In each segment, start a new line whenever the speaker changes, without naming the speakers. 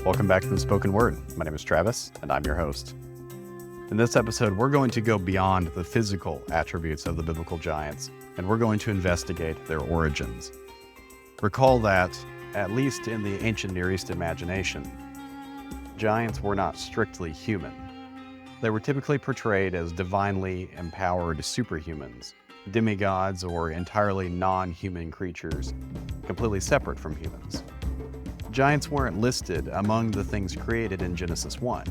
Welcome back to The Spoken Word. My name is Travis, and I'm your host. In this episode, we're going to go beyond the physical attributes of the biblical giants, and we're going to investigate their origins. Recall that, at least in the ancient Near East imagination, giants were not strictly human. They were typically portrayed as divinely empowered superhumans, demigods, or entirely non-human creatures, completely separate from humans. Giants weren't listed among the things created in Genesis 1,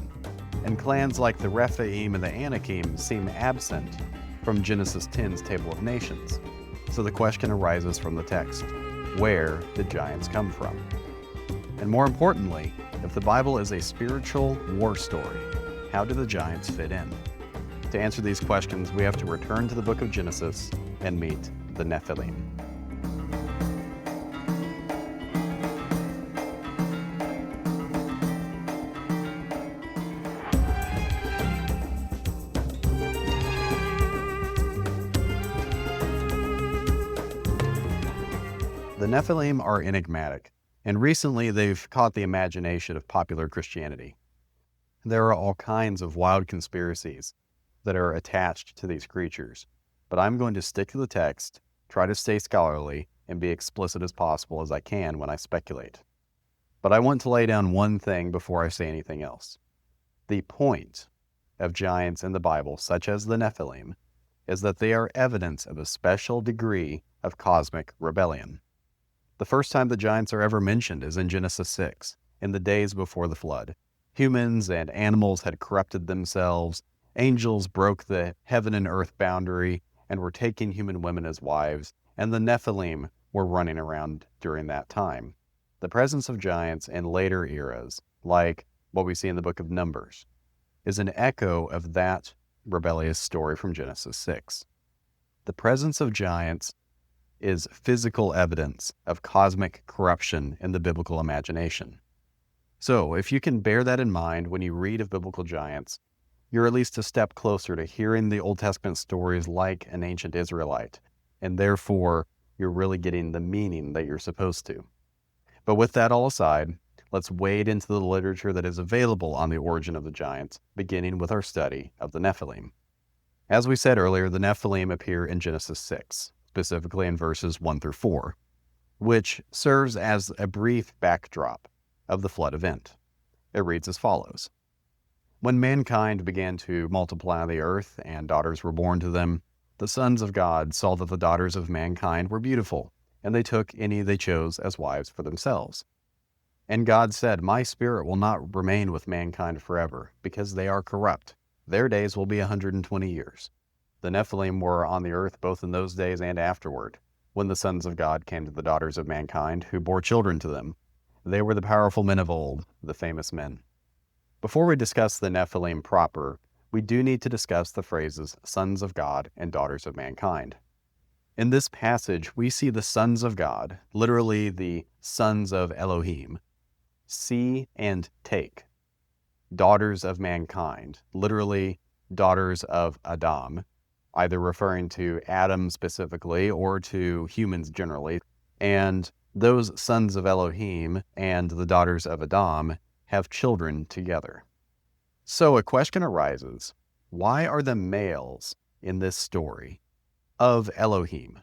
and clans like the Rephaim and the Anakim seem absent from Genesis 10's Table of Nations. So the question arises from the text, where did giants come from? And more importantly, if the Bible is a spiritual war story, how do the giants fit in? To answer these questions, we have to return to the book of Genesis and meet the Nephilim. The Nephilim are enigmatic, and recently they've caught the imagination of popular Christianity. There are all kinds of wild conspiracies that are attached to these creatures, but I'm going to stick to the text, try to stay scholarly, and be explicit as possible as I can when I speculate. But I want to lay down one thing before I say anything else. The point of giants in the Bible, such as the Nephilim, is that they are evidence of a special degree of cosmic rebellion. The first time the giants are ever mentioned is in Genesis 6, in the days before the flood. Humans and animals had corrupted themselves, angels broke the heaven and earth boundary and were taking human women as wives, and the Nephilim were running around during that time. The presence of giants in later eras, like what we see in the book of Numbers, is an echo of that rebellious story from Genesis 6. The presence of giants is physical evidence of cosmic corruption in the biblical imagination. So, if you can bear that in mind when you read of biblical giants, you're at least a step closer to hearing the Old Testament stories like an ancient Israelite, and therefore, you're really getting the meaning that you're supposed to. But with that all aside, let's wade into the literature that is available on the origin of the giants, beginning with our study of the Nephilim. As we said earlier, the Nephilim appear in Genesis 6. Specifically in verses 1 through 4, which serves as a brief backdrop of the flood event. It reads as follows. When mankind began to multiply on the earth and daughters were born to them, the sons of God saw that the daughters of mankind were beautiful, and they took any they chose as wives for themselves. And God said, My spirit will not remain with mankind forever, because they are corrupt. Their days will be 120 years. The Nephilim were on the earth both in those days and afterward, when the sons of God came to the daughters of mankind, who bore children to them. They were the powerful men of old, the famous men. Before we discuss the Nephilim proper, we do need to discuss the phrases sons of God and daughters of mankind. In this passage, we see the sons of God, literally the sons of Elohim, see and take. Daughters of mankind, literally daughters of Adam, either referring to Adam specifically or to humans generally. And those sons of Elohim and the daughters of Adam have children together. So a question arises, why are the males in this story of Elohim,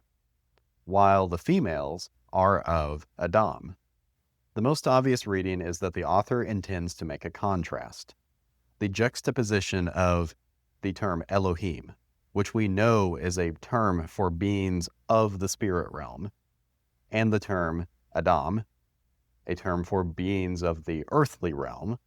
while the females are of Adam? The most obvious reading is that the author intends to make a contrast. The juxtaposition of the term Elohim, which we know is a term for beings of the spirit realm, and the term Adam, a term for beings of the earthly realm,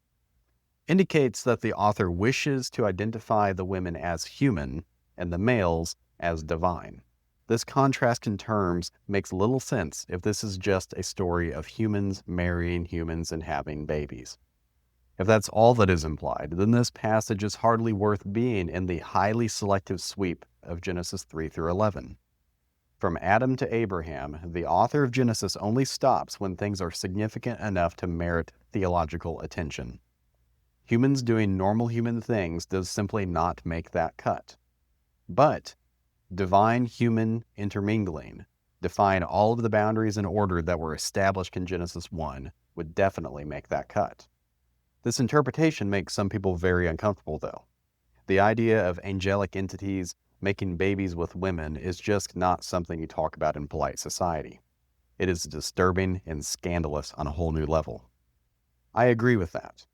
indicates that the author wishes to identify the women as human and the males as divine. This contrast in terms makes little sense if this is just a story of humans marrying humans and having babies. If that's all that is implied, then this passage is hardly worth being in the highly selective sweep of Genesis 3 through 11. From Adam to Abraham, the author of Genesis only stops when things are significant enough to merit theological attention. Humans doing normal human things does simply not make that cut. But divine-human intermingling, define all of the boundaries and order that were established in Genesis 1, would definitely make that cut. This interpretation makes some people very uncomfortable, though. The idea of angelic entities making babies with women is just not something you talk about in polite society. It is disturbing and scandalous on a whole new level. I agree with that.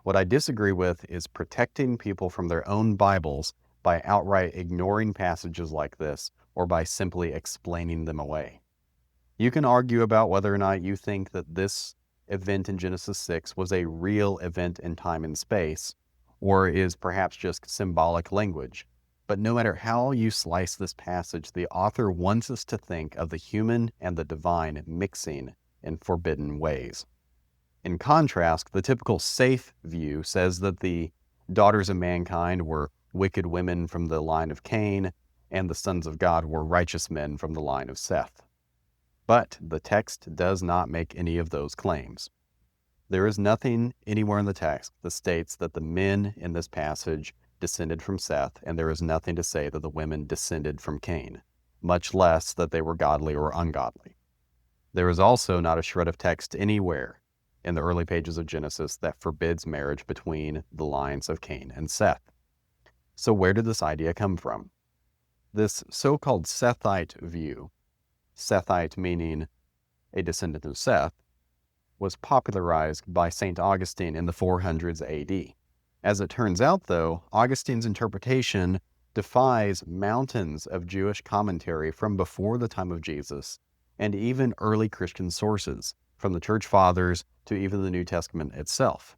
What I disagree with is protecting people from their own Bibles by outright ignoring passages like this or by simply explaining them away. You can argue about whether or not you think that this event in Genesis 6 was a real event in time and space, or is perhaps just symbolic language. But no matter how you slice this passage, the author wants us to think of the human and the divine mixing in forbidden ways. In contrast, the typical safe view says that the daughters of mankind were wicked women from the line of Cain, and the sons of God were righteous men from the line of Seth. But the text does not make any of those claims. There is nothing anywhere in the text that states that the men in this passage descended from Seth, and there is nothing to say that the women descended from Cain, much less that they were godly or ungodly. There is also not a shred of text anywhere in the early pages of Genesis that forbids marriage between the lines of Cain and Seth. So where did this idea come from? This so-called Sethite view, Sethite meaning a descendant of Seth, was popularized by St. Augustine in the 400s AD. As it turns out, though, Augustine's interpretation defies mountains of Jewish commentary from before the time of Jesus and even early Christian sources, from the Church Fathers to even the New Testament itself.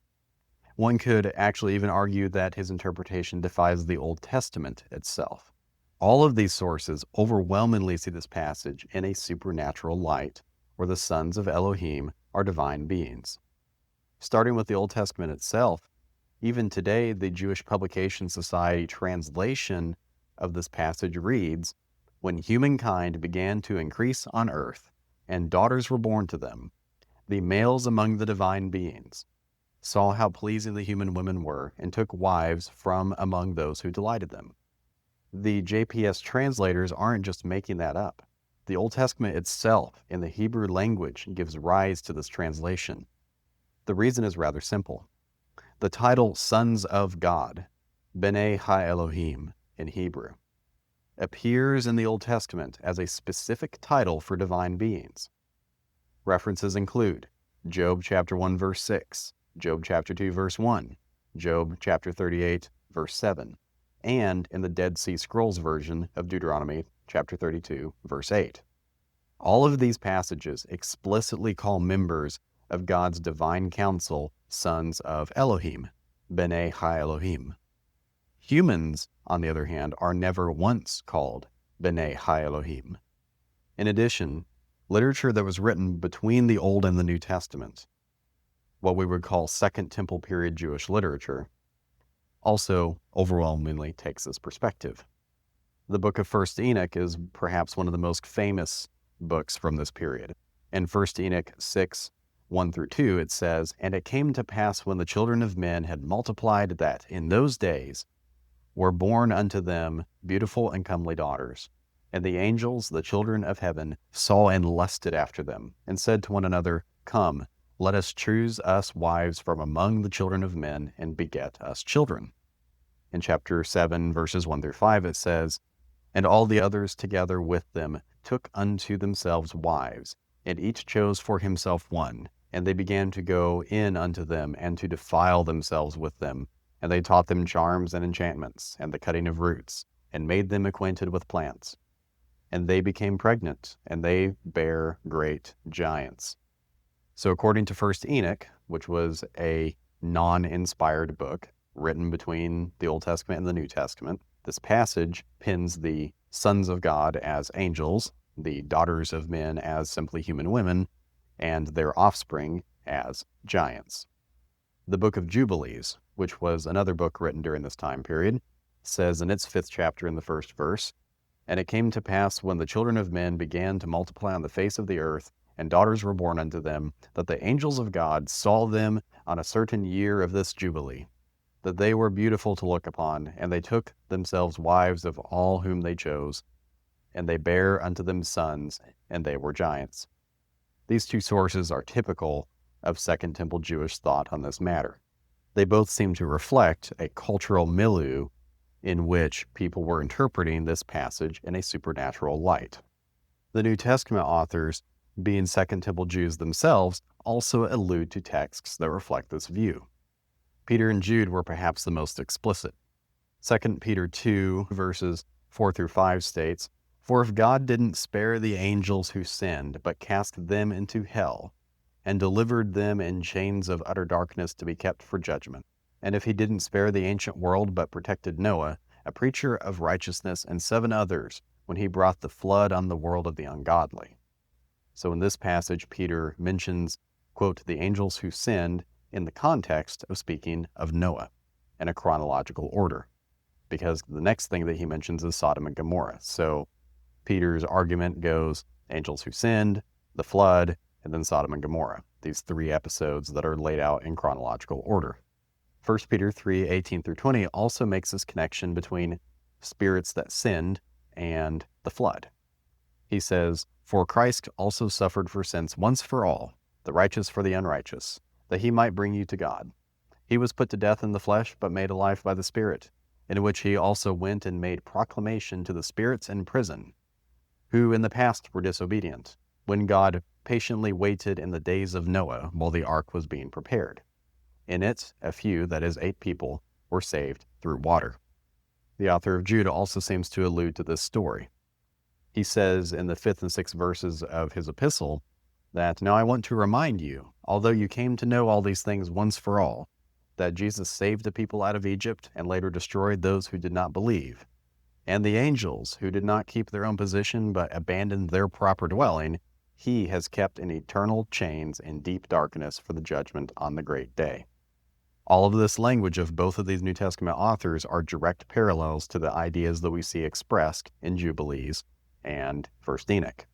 One could actually even argue that his interpretation defies the Old Testament itself. All of these sources overwhelmingly see this passage in a supernatural light, where the sons of Elohim are divine beings. Starting with the Old Testament itself, even today the Jewish Publication Society translation of this passage reads, "When humankind began to increase on earth, and daughters were born to them, the males among the divine beings saw how pleasing the human women were, and took wives from among those who delighted them." The JPS translators aren't just making that up. The Old Testament itself, in the Hebrew language, gives rise to this translation. The reason is rather simple. The title Sons of God, B'nai Ha-Elohim in Hebrew, appears in the Old Testament as a specific title for divine beings. References include Job chapter 1 verse 6, Job chapter 2 verse 1, Job chapter 38 verse 7, and in the Dead Sea Scrolls version of Deuteronomy chapter 32 verse 8. All of these passages explicitly call members of God's divine council sons of Elohim, B'nai Ha-Elohim. Humans, on the other hand, are never once called B'nai Ha-Elohim. In addition, literature that was written between the Old and the New Testament, what we would call Second Temple period Jewish literature, also overwhelmingly takes this perspective. The book of 1 Enoch is perhaps one of the most famous books from this period. In 1 Enoch 6, 1 through 2, it says, "And it came to pass when the children of men had multiplied that in those days were born unto them beautiful and comely daughters. And the angels, the children of heaven, saw and lusted after them, and said to one another, Come, let us choose us wives from among the children of men, and beget us children." In chapter 7, verses 1 through 5, it says, "And all the others together with them took unto themselves wives, and each chose for himself one. And they began to go in unto them, and to defile themselves with them. And they taught them charms and enchantments, and the cutting of roots, and made them acquainted with plants. And they became pregnant, and they bare great giants." So according to 1 Enoch, which was a non-inspired book written between the Old Testament and the New Testament, this passage pins the sons of God as angels, the daughters of men as simply human women, and their offspring as giants. The book of Jubilees, which was another book written during this time period, says in its 5th chapter in the 1st verse, "And it came to pass when the children of men began to multiply on the face of the earth, and daughters were born unto them, that the angels of God saw them on a certain year of this Jubilee, that they were beautiful to look upon, and they took themselves wives of all whom they chose, and they bare unto them sons, and they were giants." These two sources are typical of Second Temple Jewish thought on this matter. They both seem to reflect a cultural milieu in which people were interpreting this passage in a supernatural light. The New Testament authors, being Second Temple Jews themselves, also allude to texts that reflect this view. Peter and Jude were perhaps the most explicit. 2 Peter 2, verses 4 through 5 states, "For if God didn't spare the angels who sinned, but cast them into hell, and delivered them in chains of utter darkness to be kept for judgment, and if he didn't spare the ancient world, but protected Noah, a preacher of righteousness, and 7 others, when he brought the flood on the world of the ungodly." So in this passage, Peter mentions, quote, the angels who sinned in the context of speaking of Noah in a chronological order, because the next thing that he mentions is Sodom and Gomorrah. So Peter's argument goes angels who sinned, the flood, and then Sodom and Gomorrah, these 3 episodes that are laid out in chronological order. 1 Peter 3, 18 through 20 also makes this connection between spirits that sinned and the flood. He says, "For Christ also suffered for sins once for all, the righteous for the unrighteous, that he might bring you to God. He was put to death in the flesh, but made alive by the Spirit, in which he also went and made proclamation to the spirits in prison, who in the past were disobedient, when God patiently waited in the days of Noah while the ark was being prepared. In it, a few, that is 8 people, were saved through water." The author of Jude also seems to allude to this story. He says in the 5th and 6th verses of his epistle that, "Now I want to remind you, although you came to know all these things once for all, that Jesus saved the people out of Egypt and later destroyed those who did not believe. And the angels who did not keep their own position but abandoned their proper dwelling, he has kept in eternal chains in deep darkness for the judgment on the great day." All of this language of both of these New Testament authors are direct parallels to the ideas that we see expressed in Jubilees and 1 Enoch.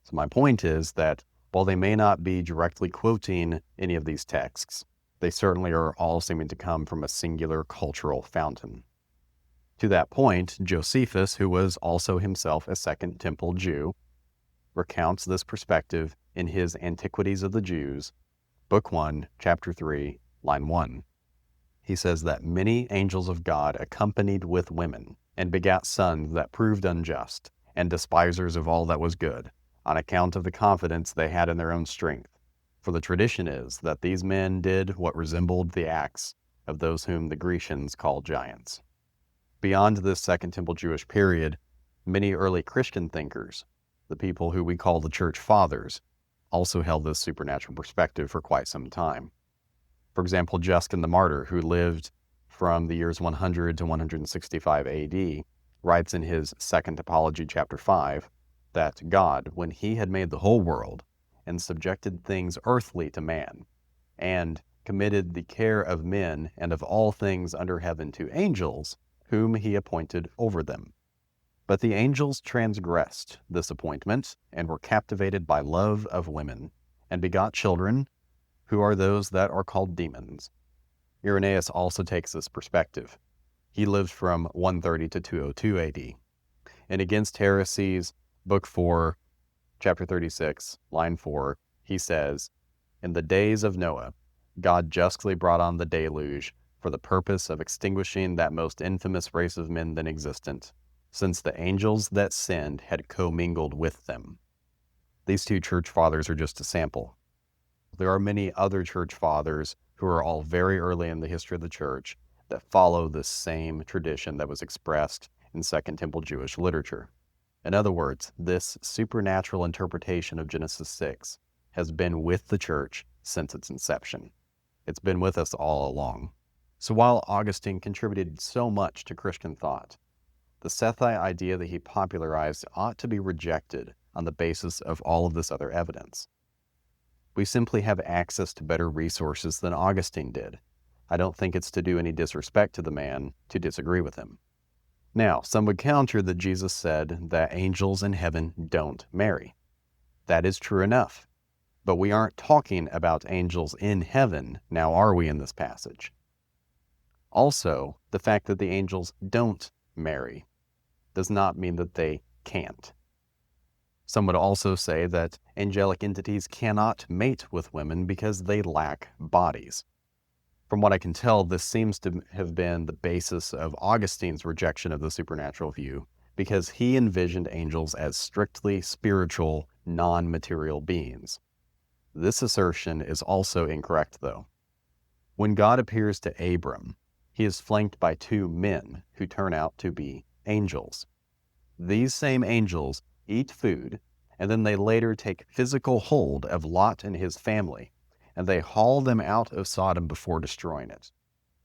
So my point is that while they may not be directly quoting any of these texts, they certainly are all seeming to come from a singular cultural fountain. To that point, Josephus, who was also himself a Second Temple Jew, recounts this perspective in his Antiquities of the Jews, Book 1, Chapter 3, line 1. He says that many angels of God accompanied with women, and begat sons that proved unjust, and despisers of all that was good, on account of the confidence they had in their own strength. For the tradition is that these men did what resembled the acts of those whom the Grecians call giants. Beyond this Second Temple Jewish period, many early Christian thinkers, the people who we call the Church Fathers, also held this supernatural perspective for quite some time. For example, Justin the Martyr, who lived from the years 100 to 165 AD, writes in his Second Apology, Chapter 5, that God, when he had made the whole world, and subjected things earthly to man, and committed the care of men and of all things under heaven to angels, whom he appointed over them. But the angels transgressed this appointment, and were captivated by love of women, and begot children, who are those that are called demons. Irenaeus also takes this perspective. He lived from 130 to 202 AD. In Against Heresies, Book 4, Chapter 36, line 4, he says, "In the days of Noah, God justly brought on the deluge for the purpose of extinguishing that most infamous race of men then existent, since the angels that sinned had commingled with them." These 2 church fathers are just a sample. There are many other church fathers who are all very early in the history of the church that follow this same tradition that was expressed in Second Temple Jewish literature. In other words, this supernatural interpretation of Genesis 6 has been with the church since its inception. It's been with us all along. So while Augustine contributed so much to Christian thought, the Sethite idea that he popularized ought to be rejected on the basis of all of this other evidence. We simply have access to better resources than Augustine did. I don't think it's to do any disrespect to the man to disagree with him. Now, some would counter that Jesus said that angels in heaven don't marry. That is true enough. But we aren't talking about angels in heaven, now are we, in this passage? Also, the fact that the angels don't marry does not mean that they can't. Some would also say that angelic entities cannot mate with women because they lack bodies. From what I can tell, this seems to have been the basis of Augustine's rejection of the supernatural view, because he envisioned angels as strictly spiritual, non-material beings. This assertion is also incorrect, though. When God appears to Abram, he is flanked by two men who turn out to be angels. These same angels eat food, and then they later take physical hold of Lot and his family, and they haul them out of Sodom before destroying it.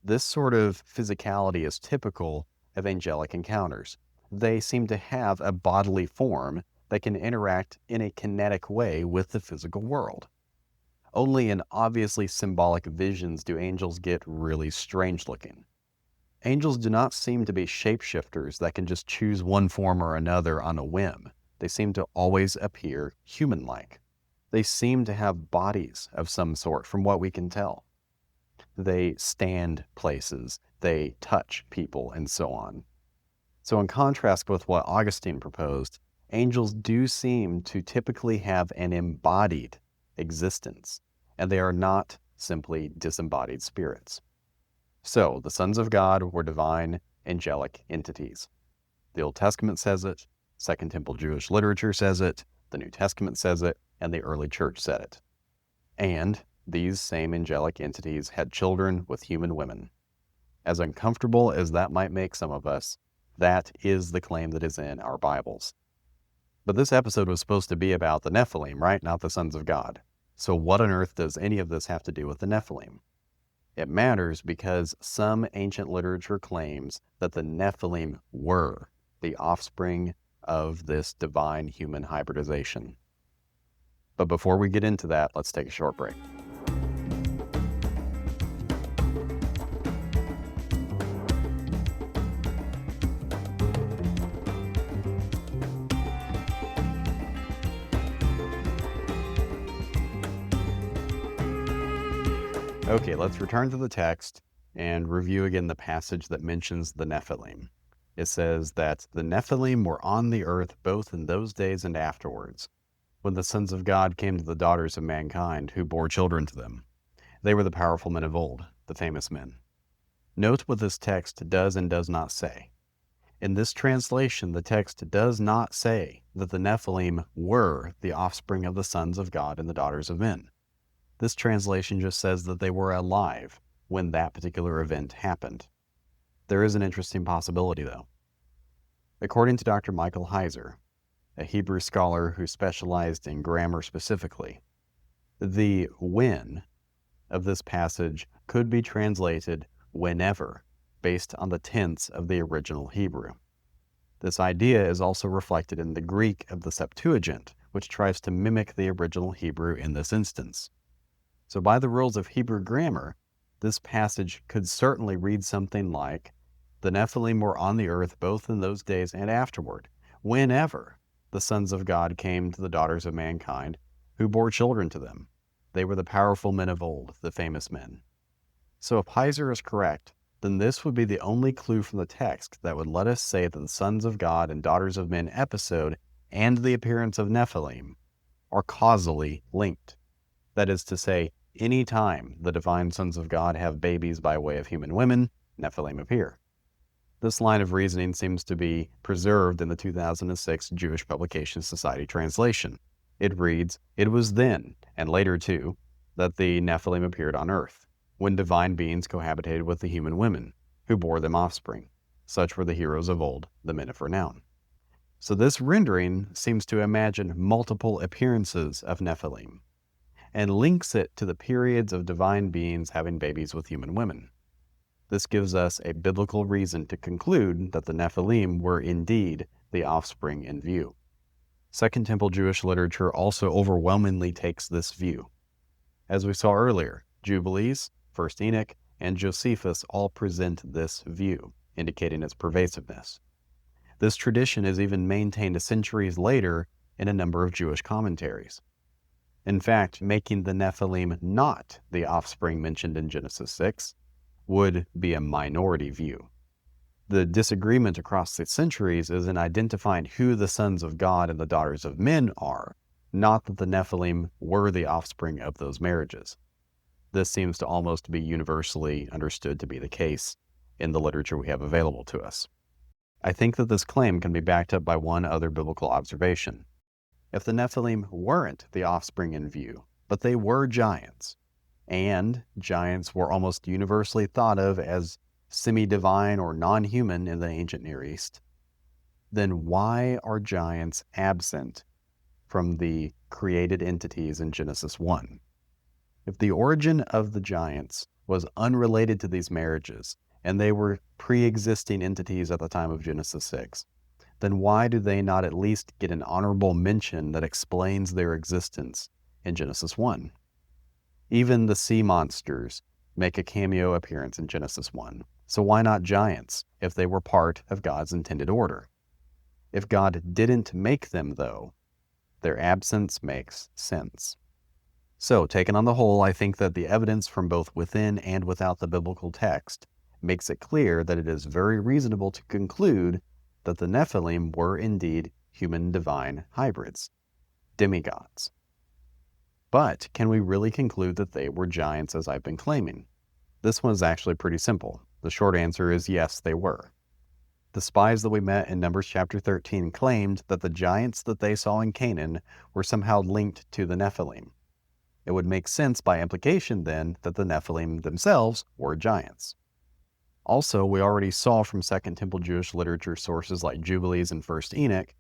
This sort of physicality is typical of angelic encounters. They seem to have a bodily form that can interact in a kinetic way with the physical world. Only in obviously symbolic visions do angels get really strange looking. Angels do not seem to be shapeshifters that can just choose one form or another on a whim. They seem to always appear human-like. They seem to have bodies of some sort, from what we can tell. They stand places, they touch people, and so on. So in contrast with what Augustine proposed, angels do seem to typically have an embodied existence, and they are not simply disembodied spirits. So the sons of God were divine, angelic entities. The Old Testament says it, Second Temple Jewish literature says it, the New Testament says it, and the early church said it. And these same angelic entities had children with human women. As uncomfortable as that might make some of us, that is the claim that is in our Bibles. But this episode was supposed to be about the Nephilim, right? Not the sons of God. So what on earth does any of this have to do with the Nephilim? It matters because some ancient literature claims that the Nephilim were the offspring of this divine human hybridization. But before we get into that, let's take a short break. Okay, let's return to the text and review again the passage that mentions the Nephilim. It says that the Nephilim were on the earth both in those days and afterwards, when the sons of God came to the daughters of mankind, who bore children to them. They were the powerful men of old, the famous men. Note what this text does and does not say. In this translation, the text does not say that the Nephilim were the offspring of the sons of God and the daughters of men. This translation just says that they were alive when that particular event happened. There is an interesting possibility, though. According to Dr. Michael Heiser, a Hebrew scholar who specialized in grammar specifically, the when of this passage could be translated whenever, based on the tense of the original Hebrew. This idea is also reflected in the Greek of the Septuagint, which tries to mimic the original Hebrew in this instance. So by the rules of Hebrew grammar, this passage could certainly read something like, the Nephilim were on the earth both in those days and afterward, whenever the sons of God came to the daughters of mankind, who bore children to them. They were the powerful men of old, the famous men. So if Heiser is correct, then this would be the only clue from the text that would let us say that the sons of God and daughters of men episode and the appearance of Nephilim are causally linked. That is to say, any time the divine sons of God have babies by way of human women, Nephilim appear. This line of reasoning seems to be preserved in the 2006 Jewish Publication Society translation. It reads, "It was then, and later too, that the Nephilim appeared on earth, when divine beings cohabitated with the human women, who bore them offspring. Such were the heroes of old, the men of renown." So this rendering seems to imagine multiple appearances of Nephilim, and links it to the periods of divine beings having babies with human women. This gives us a biblical reason to conclude that the Nephilim were indeed the offspring in view. Second Temple Jewish literature also overwhelmingly takes this view. As we saw earlier, Jubilees, 1st Enoch, and Josephus all present this view, indicating its pervasiveness. This tradition is even maintained centuries later in a number of Jewish commentaries. In fact, making the Nephilim not the offspring mentioned in Genesis 6 would be a minority view. The disagreement across the centuries is in identifying who the sons of God and the daughters of men are, not that the Nephilim were the offspring of those marriages. this seems to almost be universally understood to be the case in the literature we have available to us. I think that this claim can be backed up by one other biblical observation. If the Nephilim weren't the offspring in view, but they were giants, and giants were almost universally thought of as semi-divine or non-human in the ancient Near East, then why are giants absent from the created entities in Genesis 1? If the origin of the giants was unrelated to these marriages, and they were pre-existing entities at the time of Genesis 6, then why do they not at least get an honorable mention that explains their existence in Genesis 1? Even the sea monsters make a cameo appearance in Genesis 1. So why not giants if they were part of God's intended order? If God didn't make them, though, their absence makes sense. So, taken on the whole, I think that the evidence from both within and without the biblical text makes it clear that it is very reasonable to conclude that the Nephilim were indeed human-divine hybrids, demigods. But can we really conclude that they were giants as I've been claiming? This one is actually pretty simple. The short answer is yes, they were. The spies that we met in Numbers chapter 13 claimed that the giants that they saw in Canaan were somehow linked to the Nephilim. It would make sense by implication then that the Nephilim themselves were giants. Also, we already saw from Second Temple Jewish literature sources like Jubilees and 1st Enoch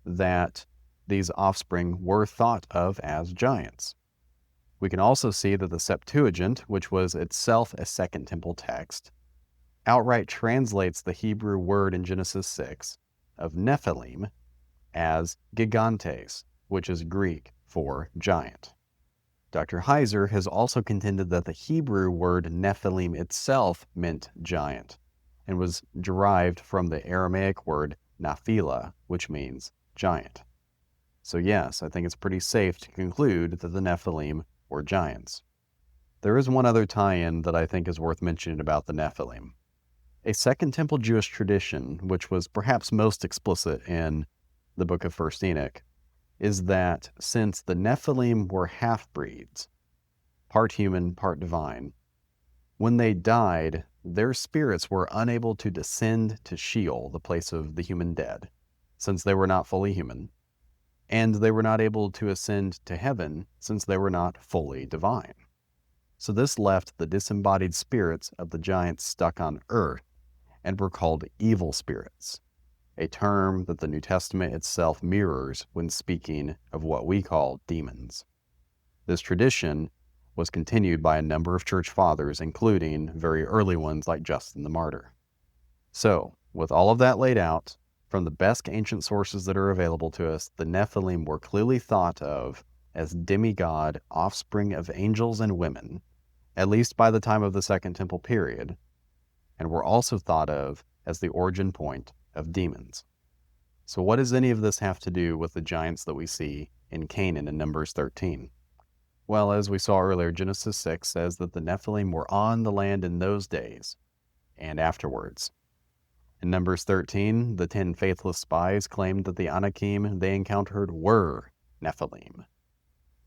that these offspring were thought of as giants. We can also see that the Septuagint, which was itself a Second Temple text, outright translates the Hebrew word in Genesis 6 of Nephilim as gigantes, which is Greek for giant. Dr. Heiser has also contended that the Hebrew word Nephilim itself meant giant and was derived from the Aramaic word Nephila, which means giant. So yes, I think it's pretty safe to conclude that the Nephilim were giants. There is one other tie-in that I think is worth mentioning about the Nephilim. A Second Temple Jewish tradition, which was perhaps most explicit in the book of 1st Enoch, is that since the Nephilim were half-breeds, part human, part divine, when they died, their spirits were unable to descend to Sheol, the place of the human dead, since they were not fully human, and they were not able to ascend to heaven, since they were not fully divine. So this left the disembodied spirits of the giants stuck on earth and were called evil spirits, a term that the New Testament itself mirrors when speaking of what we call demons. This tradition was continued by a number of church fathers, including very early ones like Justin the Martyr. So, with all of that laid out, from the best ancient sources that are available to us, the Nephilim were clearly thought of as demigod offspring of angels and women, at least by the time of the Second Temple period, and were also thought of as the origin point of demons. So what does any of this have to do with the giants that we see in Canaan in Numbers 13? Well, as we saw earlier, Genesis 6 says that the Nephilim were on the land in those days and afterwards. In Numbers 13, the 10 faithless spies claimed that the Anakim they encountered were Nephilim.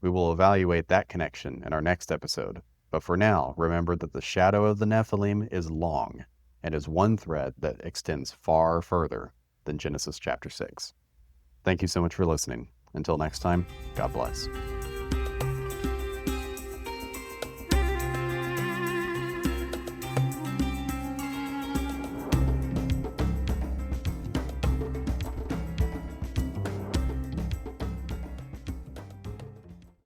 We will evaluate that connection in our next episode, but for now, remember that the shadow of the Nephilim is long and is one thread that extends far further than Genesis chapter 6. Thank you so much for listening. Until next time, God bless.